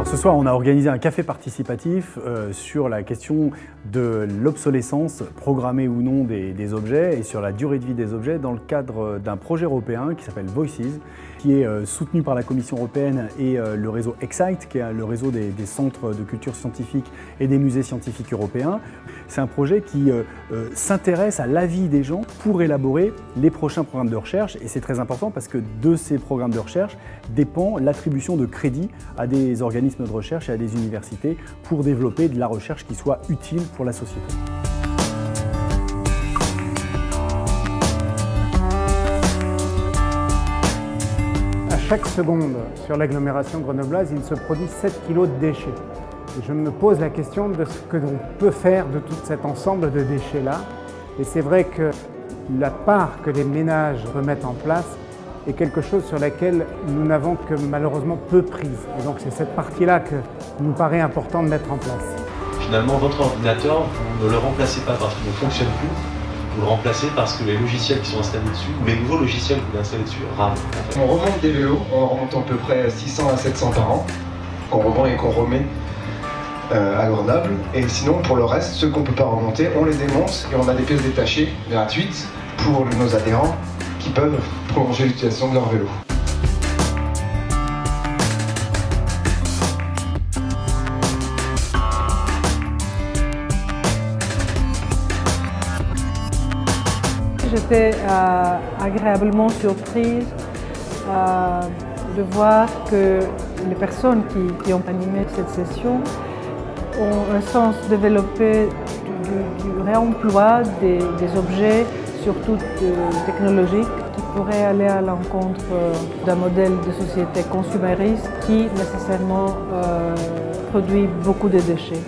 Alors ce soir, on a organisé un café participatif sur la question de l'obsolescence, programmée ou non, des objets et sur la durée de vie des objets dans le cadre d'un projet européen qui s'appelle Voices, qui est soutenu par la Commission européenne et le réseau Excite, qui est le réseau des centres de culture scientifique et des musées scientifiques européens. C'est un projet qui s'intéresse à l'avis des gens pour élaborer les prochains programmes de recherche, et c'est très important parce que de ces programmes de recherche dépend l'attribution de crédits à des organismes de recherche et à des universités pour développer de la recherche qui soit utile pour la société. À chaque seconde, sur l'agglomération grenobloise, il se produit 7 kg de déchets. Et je me pose la question de ce que l'on peut faire de tout cet ensemble de déchets-là. Et c'est vrai que la part que les ménages remettent en place est quelque chose sur laquelle nous n'avons que malheureusement peu prise. Et donc c'est cette partie-là que nous paraît important de mettre en place. Finalement, votre ordinateur, vous ne le remplacez pas parce qu'il ne fonctionne plus, vous le remplacez parce que les logiciels qui sont installés dessus, ou les nouveaux logiciels que vous installez dessus, rament. En fait. On remonte des vélos, on remonte à peu près 600 à 700 par an, qu'on revend et qu'on remet à Grenoble. Et sinon, pour le reste, ceux qu'on ne peut pas remonter, on les démonte et on a des pièces détachées gratuites pour nos adhérents qui peuvent prolonger l'utilisation de leur vélo. J'étais agréablement surprise de voir que les personnes qui ont animé cette session ont un sens développé du réemploi des objets, surtout technologiques, qui pourraient aller à l'encontre d'un modèle de société consumériste qui nécessairement produit beaucoup de déchets.